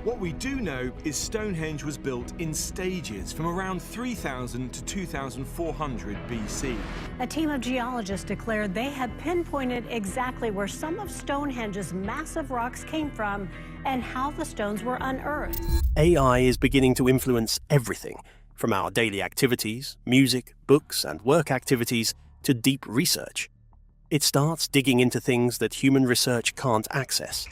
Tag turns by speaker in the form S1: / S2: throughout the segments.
S1: What we do know is Stonehenge was built in stages from around 3000 to 2400 BC.
S2: A team of geologists declared they had pinpointed exactly where some of Stonehenge's massive rocks came from and how the stones were unearthed.
S3: AI is beginning to influence everything, from our daily activities, music, books, and work activities to deep research. It starts digging into things that human research can't access.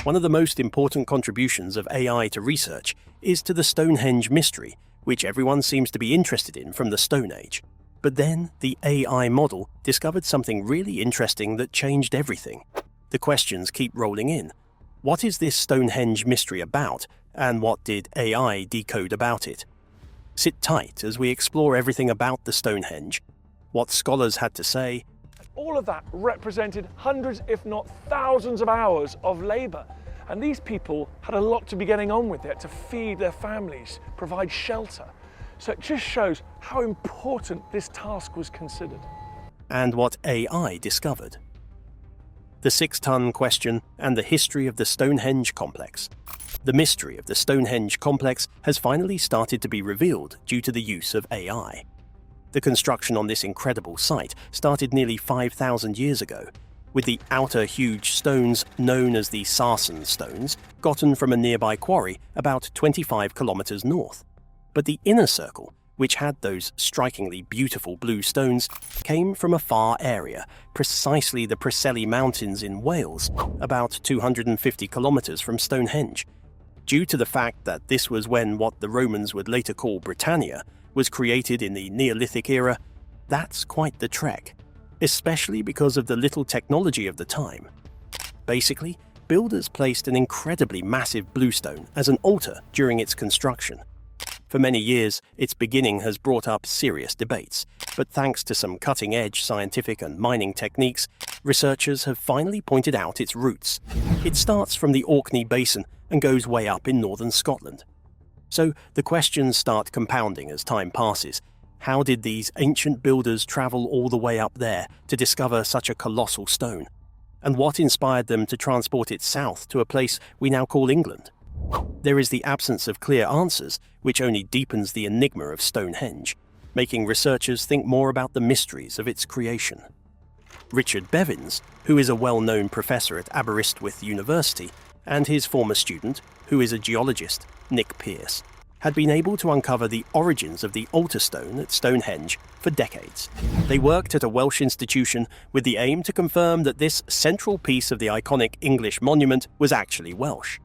S3: One of the most important contributions of AI to research is to the Stonehenge Mystery, which everyone seems to be interested in from the Stone Age. But then the AI model discovered something really interesting that changed everything. The questions keep rolling in. What is this Stonehenge Mystery about, and what did AI decode about it? Sit tight as we explore everything about the Stonehenge, what scholars had to say.
S4: All of that represented hundreds, if not thousands of hours of labour. And these people had a lot to be getting on with. They had to feed their families, provide shelter. So it just shows how important this task was considered.
S3: And what AI discovered. The 6-ton question and the history of the Stonehenge complex. The mystery of the Stonehenge complex has finally started to be revealed due to the use of AI. The construction on this incredible site started nearly 5,000 years ago, with the outer huge stones known as the Sarsen stones gotten from a nearby quarry about 25 kilometers north. But the inner circle, which had those strikingly beautiful blue stones, came from a far area, precisely the Preseli Mountains in Wales, about 250 kilometers from Stonehenge. Due to the fact that this was when what the Romans would later call Britannia was created in the Neolithic era, that's quite the trek, especially because of the little technology of the time. Basically, builders placed an incredibly massive bluestone as an altar during its construction. For many years, its beginning has brought up serious debates, but thanks to some cutting-edge scientific and mining techniques, researchers have finally pointed out its roots. It starts from the Orkney Basin and goes way up in northern Scotland. So the questions start compounding as time passes. How did these ancient builders travel all the way up there to discover such a colossal stone? And what inspired them to transport it south to a place we now call England? There is the absence of clear answers, which only deepens the enigma of Stonehenge, making researchers think more about the mysteries of its creation. Richard Bevins, who is a well-known professor at Aberystwyth University, and his former student, who is a geologist, Nick Pearce, had been able to uncover the origins of the altar stone at Stonehenge for decades. They worked at a Welsh institution with the aim to confirm that this central piece of the iconic English monument was actually Welsh.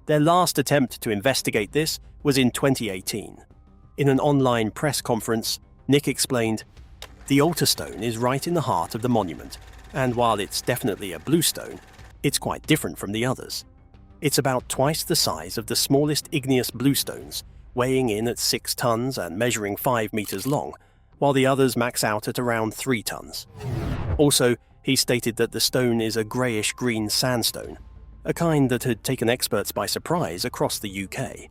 S3: Their last attempt to investigate this was in 2018. In an online press conference, Nick explained, "The altar stone is right in the heart of the monument, and while it's definitely a blue stone, it's quite different from the others. It's about twice the size of the smallest igneous bluestones, weighing in at 6 tons and measuring 5 meters long, while the others max out at around 3 tons. Also, he stated that the stone is a greyish-green sandstone, a kind that had taken experts by surprise across the UK.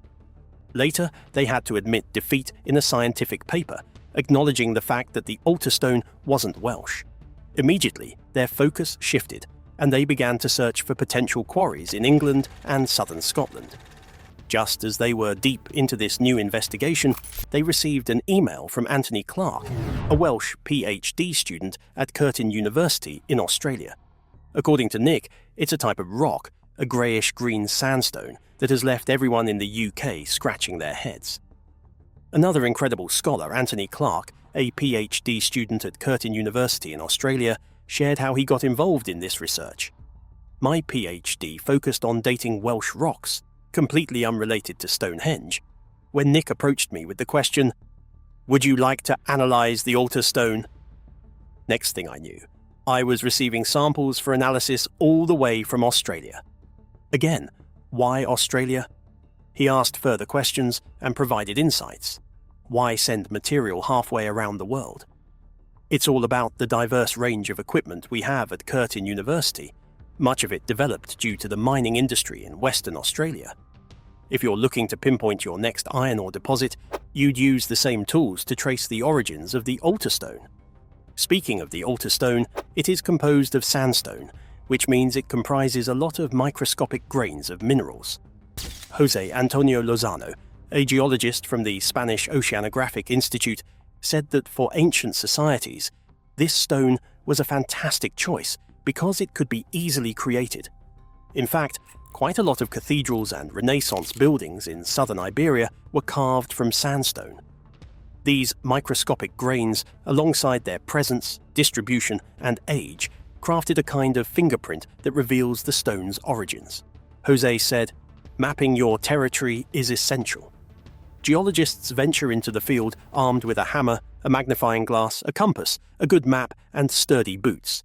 S3: Later, they had to admit defeat in a scientific paper, acknowledging the fact that the altar stone wasn't Welsh. Immediately, their focus shifted, and they began to search for potential quarries in England and southern Scotland. Just as they were deep into this new investigation, they received an email from Anthony Clark, a Welsh PhD student at Curtin University in Australia. According to Nick, it's a type of rock, a greyish-green sandstone, that has left everyone in the UK scratching their heads. Another incredible scholar, Anthony Clark, a PhD student at Curtin University in Australia, shared how he got involved in this research. My PhD focused on dating Welsh rocks, completely unrelated to Stonehenge. When Nick approached me with the question, "Would you like to analyse the altar stone?" Next thing I knew, I was receiving samples for analysis all the way from Australia. Again, why Australia? He asked further questions and provided insights. Why send material halfway around the world? It's all about the diverse range of equipment we have at Curtin University, much of it developed due to the mining industry in Western Australia. If you're looking to pinpoint your next iron ore deposit, you'd use the same tools to trace the origins of the altar stone. Speaking of the altar stone, it is composed of sandstone, which means it comprises a lot of microscopic grains of minerals. Jose Antonio Lozano, a geologist from the Spanish Oceanographic Institute, said that for ancient societies, this stone was a fantastic choice because it could be easily created. In fact, quite a lot of cathedrals and Renaissance buildings in southern Iberia were carved from sandstone. These microscopic grains, alongside their presence, distribution, and age, crafted a kind of fingerprint that reveals the stone's origins. Jose said, "Mapping your territory is essential." Geologists venture into the field armed with a hammer, a magnifying glass, a compass, a good map, and sturdy boots.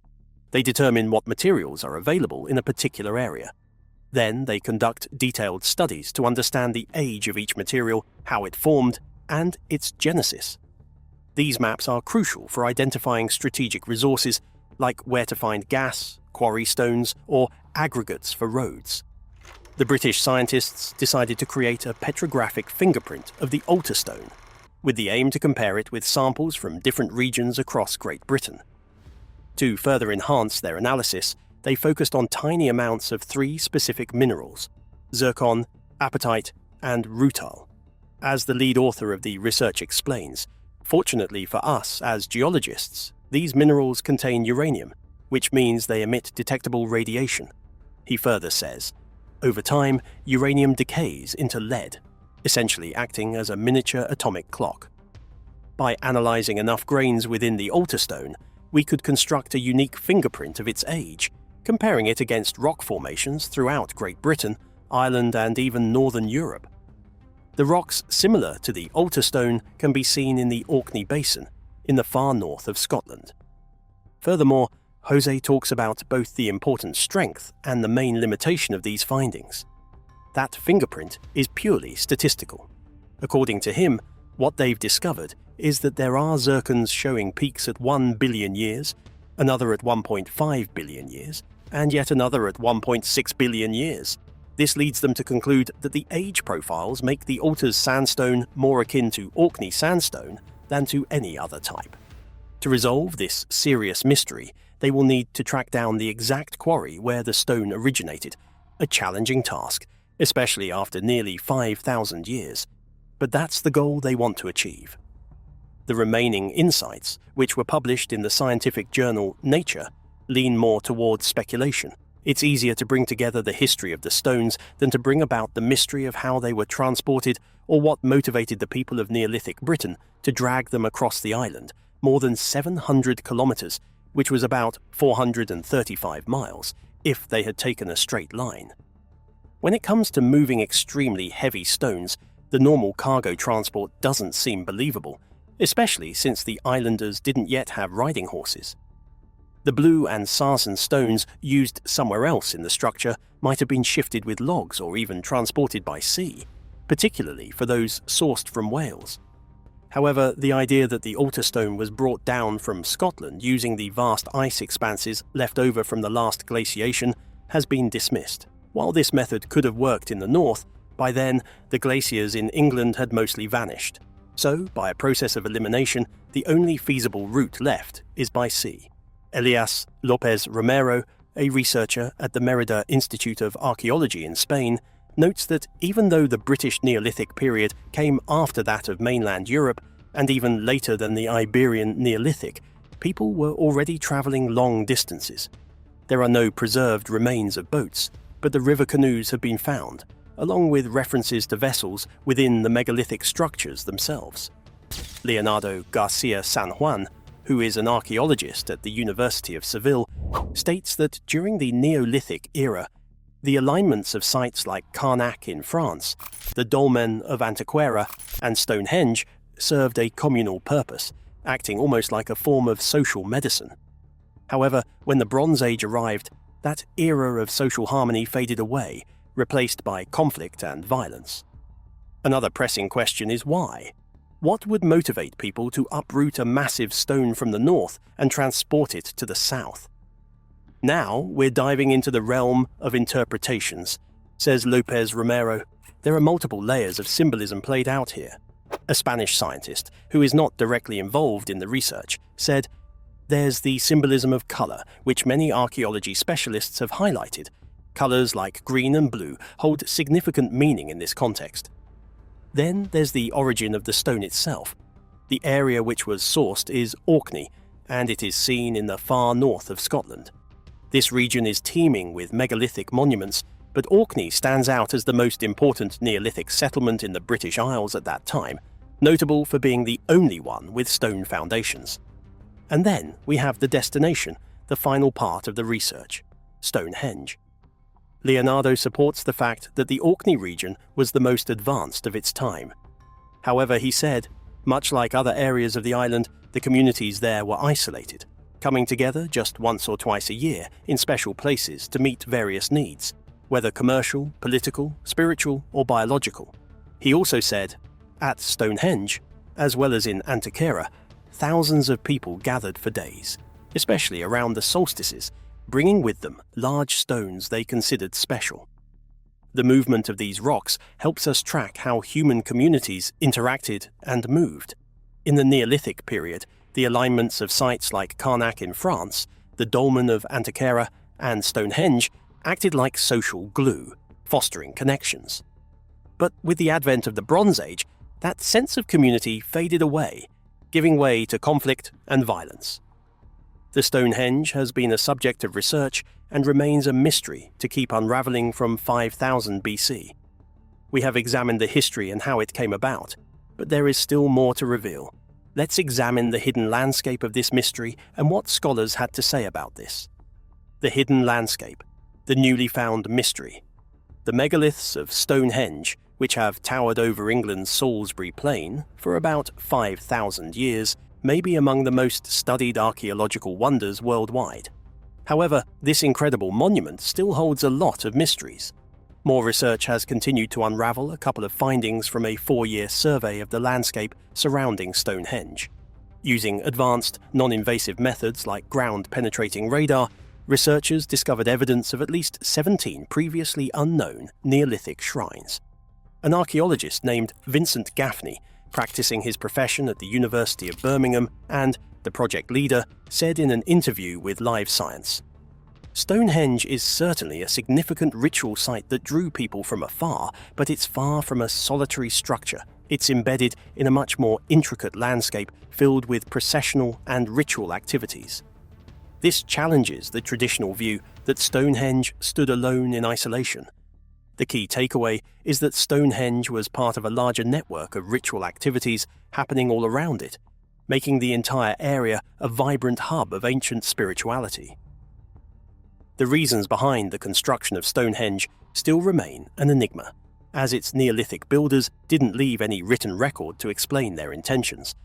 S3: They determine what materials are available in a particular area. Then they conduct detailed studies to understand the age of each material, how it formed, and its genesis. These maps are crucial for identifying strategic resources like where to find gas, quarry stones, or aggregates for roads. The British scientists decided to create a petrographic fingerprint of the altar stone, with the aim to compare it with samples from different regions across Great Britain. To further enhance their analysis, they focused on tiny amounts of 3 specific minerals: zircon, apatite, and rutile. As the lead author of the research explains, fortunately for us as geologists, these minerals contain uranium, which means they emit detectable radiation. He further says, over time, uranium decays into lead, essentially acting as a miniature atomic clock. By analyzing enough grains within the altar stone, we could construct a unique fingerprint of its age, comparing it against rock formations throughout Great Britain, Ireland, and even Northern Europe. The rocks similar to the altar stone can be seen in the Orkney Basin, in the far north of Scotland. Furthermore, Jose talks about both the important strength and the main limitation of these findings. That fingerprint is purely statistical. According to him, what they've discovered is that there are zircons showing peaks at 1 billion years, another at 1.5 billion years, and yet another at 1.6 billion years. This leads them to conclude that the age profiles make the altar's sandstone more akin to Orkney sandstone than to any other type. To resolve this serious mystery, they will need to track down the exact quarry where the stone originated, a challenging task, especially after nearly 5,000 years. But that's the goal they want to achieve. The remaining insights, which were published in the scientific journal Nature, lean more towards speculation. It's easier to bring together the history of the stones than to bring about the mystery of how they were transported or what motivated the people of Neolithic Britain to drag them across the island, more than 700 kilometers, which was about 435 miles, if they had taken a straight line. When it comes to moving extremely heavy stones, the normal cargo transport doesn't seem believable, especially since the islanders didn't yet have riding horses. The blue and sarsen stones used somewhere else in the structure might have been shifted with logs or even transported by sea, particularly for those sourced from Wales. However, the idea that the altar stone was brought down from Scotland using the vast ice expanses left over from the last glaciation has been dismissed. While this method could have worked in the north, by then the glaciers in England had mostly vanished. So, by a process of elimination, the only feasible route left is by sea. Elias López Romero, a researcher at the Mérida Institute of Archaeology in Spain, notes that even though the British Neolithic period came after that of mainland Europe, and even later than the Iberian Neolithic, people were already travelling long distances. There are no preserved remains of boats, but the river canoes have been found, along with references to vessels within the megalithic structures themselves. Leonardo Garcia San Juan, who is an archaeologist at the University of Seville, states that during the Neolithic era, the alignments of sites like Carnac in France, the Dolmen of Antequera, and Stonehenge served a communal purpose, acting almost like a form of social medicine. However, when the Bronze Age arrived, that era of social harmony faded away, replaced by conflict and violence. Another pressing question is why? What would motivate people to uproot a massive stone from the north and transport it to the south? Now we're diving into the realm of interpretations, says López Romero. There are multiple layers of symbolism played out here. A Spanish scientist, who is not directly involved in the research, said, "There's the symbolism of colour, which many archaeology specialists have highlighted. Colours like green and blue hold significant meaning in this context. Then there's the origin of the stone itself. The area which was sourced is Orkney, and it is seen in the far north of Scotland. This region is teeming with megalithic monuments, but Orkney stands out as the most important Neolithic settlement in the British Isles at that time, notable for being the only one with stone foundations. And then we have the destination, the final part of the research, Stonehenge. Leonardo supports the fact that the Orkney region was the most advanced of its time. However, he said, much like other areas of the island, the communities there were isolated, coming together just once or twice a year in special places to meet various needs, whether commercial, political, spiritual, or biological. He also said, at Stonehenge, as well as in Antikythera, thousands of people gathered for days, especially around the solstices, bringing with them large stones they considered special. The movement of these rocks helps us track how human communities interacted and moved. In the Neolithic period, the alignments of sites like Carnac in France, the dolmen of Antikythera, and Stonehenge acted like social glue, fostering connections. But with the advent of the Bronze Age, that sense of community faded away, giving way to conflict and violence. The Stonehenge has been a subject of research and remains a mystery to keep unraveling from 5000 BC. We have examined the history and how it came about, but there is still more to reveal. Let's examine the hidden landscape of this mystery and what scholars had to say about this. The hidden landscape, the newly found mystery. The megaliths of Stonehenge, which have towered over England's Salisbury Plain for about 5,000 years, may be among the most studied archaeological wonders worldwide. However, this incredible monument still holds a lot of mysteries. More research has continued to unravel a couple of findings from a 4-year survey of the landscape surrounding Stonehenge. Using advanced, non-invasive methods like ground-penetrating radar, researchers discovered evidence of at least 17 previously unknown Neolithic shrines. An archaeologist named Vincent Gaffney, practicing his profession at the University of Birmingham, and the project leader, said in an interview with Live Science, "Stonehenge is certainly a significant ritual site that drew people from afar, but it's far from a solitary structure. It's embedded in a much more intricate landscape filled with processional and ritual activities. This challenges the traditional view that Stonehenge stood alone in isolation. The key takeaway is that Stonehenge was part of a larger network of ritual activities happening all around it, making the entire area a vibrant hub of ancient spirituality." The reasons behind the construction of Stonehenge still remain an enigma, as its Neolithic builders didn't leave any written record to explain their intentions.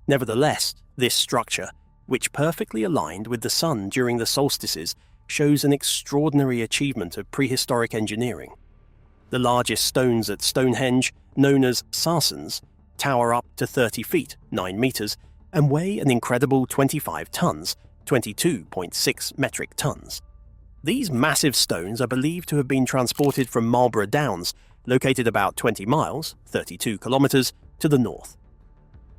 S3: Nevertheless, this structure, which perfectly aligned with the sun during the solstices, shows an extraordinary achievement of prehistoric engineering. The largest stones at Stonehenge, known as sarsens, tower up to 30 feet, 9 meters, and weigh an incredible 25 tons, 22.6 metric tons. These massive stones are believed to have been transported from Marlborough Downs, located about 20 miles, 32 kilometers, to the north.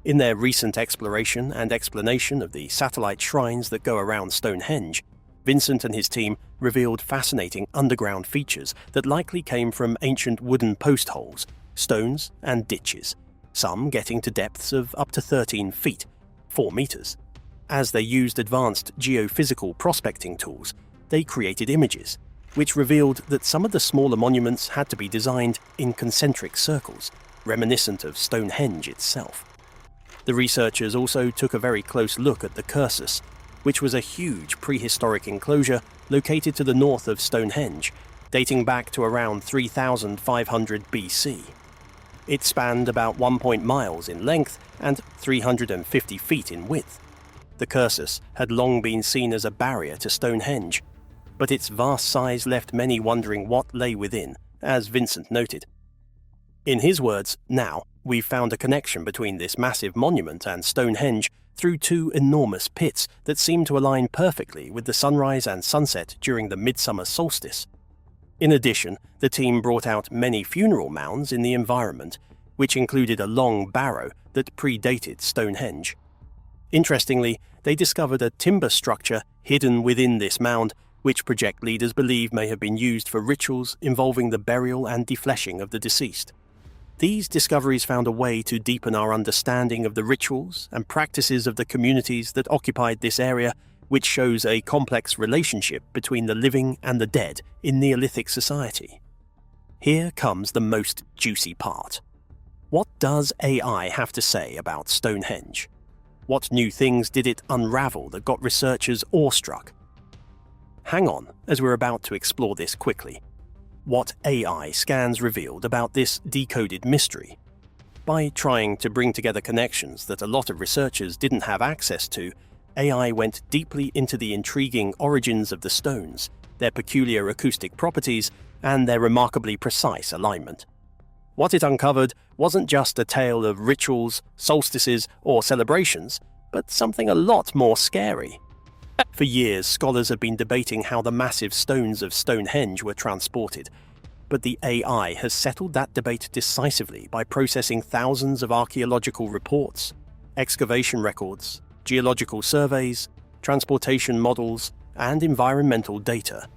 S3: In their recent exploration and explanation of the satellite shrines that go around Stonehenge, Vincent and his team revealed fascinating underground features that likely came from ancient wooden post holes, stones, and ditches, some getting to depths of up to 13 feet, 4 meters. As they used advanced geophysical prospecting tools, they created images, which revealed that some of the smaller monuments had to be designed in concentric circles, reminiscent of Stonehenge itself. The researchers also took a very close look at the Cursus, which was a huge prehistoric enclosure located to the north of Stonehenge, dating back to around 3,500 BC. It spanned about 1 miles in length and 350 feet in width. The Cursus had long been seen as a barrier to Stonehenge, but its vast size left many wondering what lay within, as Vincent noted. In his words, "Now, we've found a connection between this massive monument and Stonehenge through 2 enormous pits that seem to align perfectly with the sunrise and sunset during the midsummer solstice." In addition, the team brought out many funeral mounds in the environment, which included a long barrow that predated Stonehenge. Interestingly, they discovered a timber structure hidden within this mound, which project leaders believe may have been used for rituals involving the burial and defleshing of the deceased. These discoveries found a way to deepen our understanding of the rituals and practices of the communities that occupied this area, which shows a complex relationship between the living and the dead in Neolithic society. Here comes the most juicy part. What does AI have to say about Stonehenge? What new things did it unravel that got researchers awestruck? Hang on, as we're about to explore this quickly. What AI scans revealed about this decoded mystery? By trying to bring together connections that a lot of researchers didn't have access to, AI went deeply into the intriguing origins of the stones, their peculiar acoustic properties, and their remarkably precise alignment. What it uncovered wasn't just a tale of rituals, solstices, or celebrations, but something a lot more scary. For years, scholars have been debating how the massive stones of Stonehenge were transported, but the AI has settled that debate decisively by processing thousands of archaeological reports, excavation records, geological surveys, transportation models, and environmental data.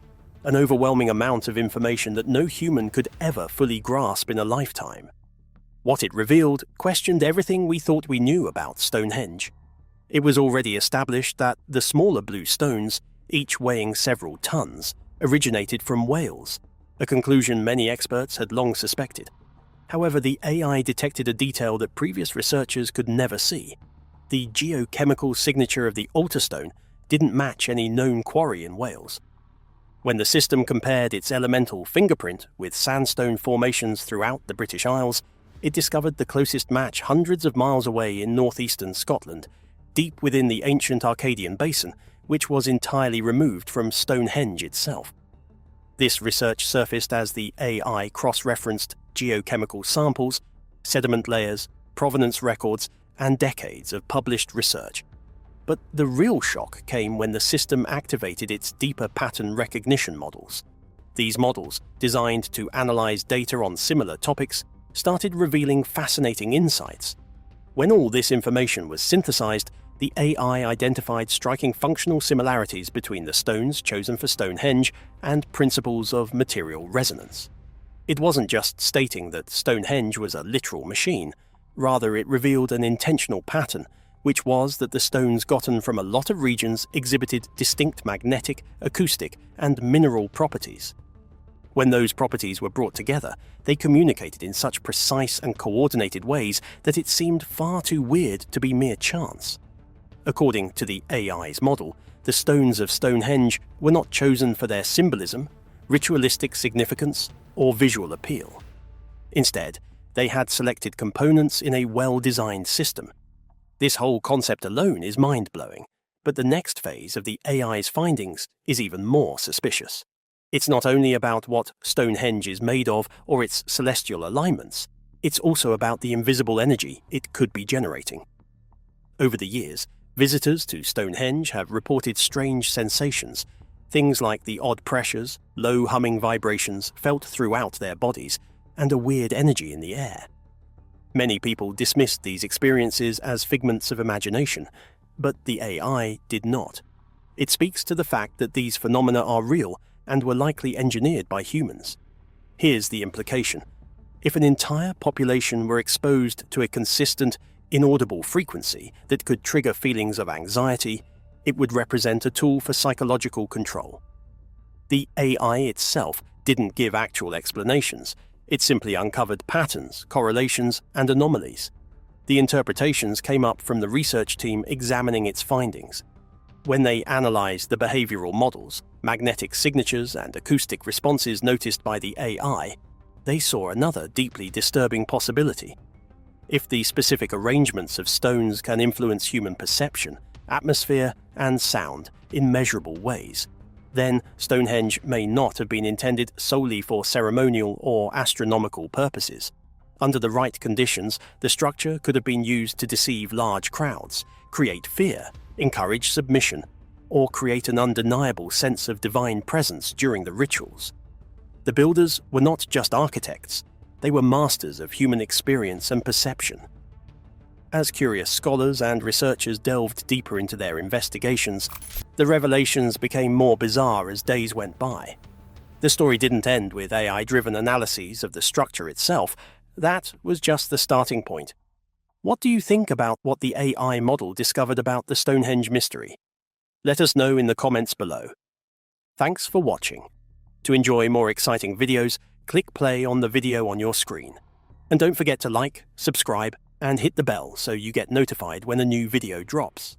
S3: An overwhelming amount of information that no human could ever fully grasp in a lifetime. What it revealed questioned everything we thought we knew about Stonehenge. It was already established that the smaller blue stones, each weighing several tons, originated from Wales, a conclusion many experts had long suspected. However, the AI detected a detail that previous researchers could never see. The geochemical signature of the altar stone didn't match any known quarry in Wales. When the system compared its elemental fingerprint with sandstone formations throughout the British Isles, it discovered the closest match hundreds of miles away in northeastern Scotland, deep within the ancient Arcadian basin, which was entirely removed from Stonehenge itself. This research surfaced as the AI cross-referenced geochemical samples, sediment layers, provenance records, and decades of published research. But the real shock came when the system activated its deeper pattern recognition models. These models, designed to analyze data on similar topics, started revealing fascinating insights. When all this information was synthesized, the AI identified striking functional similarities between the stones chosen for Stonehenge and principles of material resonance. It wasn't just stating that Stonehenge was a literal machine, rather it revealed an intentional pattern, which was that the stones gotten from a lot of regions exhibited distinct magnetic, acoustic, and mineral properties. When those properties were brought together, they communicated in such precise and coordinated ways that it seemed far too weird to be mere chance. According to the AI's model, the stones of Stonehenge were not chosen for their symbolism, ritualistic significance, or visual appeal. Instead, they had selected components in a well-designed system. This whole concept alone is mind-blowing, but the next phase of the AI's findings is even more suspicious. It's not only about what Stonehenge is made of or its celestial alignments, it's also about the invisible energy it could be generating. Over the years, visitors to Stonehenge have reported strange sensations, things like the odd pressures, low humming vibrations felt throughout their bodies, and a weird energy in the air. Many people dismissed these experiences as figments of imagination, but the AI did not. It speaks to the fact that these phenomena are real and were likely engineered by humans. Here's the implication. If an entire population were exposed to a consistent, inaudible frequency that could trigger feelings of anxiety, it would represent a tool for psychological control. The AI itself didn't give actual explanations. It simply uncovered patterns, correlations, and anomalies. The interpretations came up from the research team examining its findings. When they analyzed the behavioral models, magnetic signatures, and acoustic responses noticed by the AI, they saw another deeply disturbing possibility. If the specific arrangements of stones can influence human perception, atmosphere, and sound in measurable ways, then Stonehenge may not have been intended solely for ceremonial or astronomical purposes. Under the right conditions, the structure could have been used to deceive large crowds, create fear, encourage submission, or create an undeniable sense of divine presence during the rituals. The builders were not just architects, they were masters of human experience and perception. As curious scholars and researchers delved deeper into their investigations, the revelations became more bizarre as days went by. The story didn't end with AI-driven analyses of the structure itself. That was just the starting point. What do you think about what the AI model discovered about the Stonehenge mystery? Let us know in the comments below. Thanks for watching. To enjoy more exciting videos, click play on the video on your screen. And don't forget to like, subscribe, and hit the bell so you get notified when a new video drops.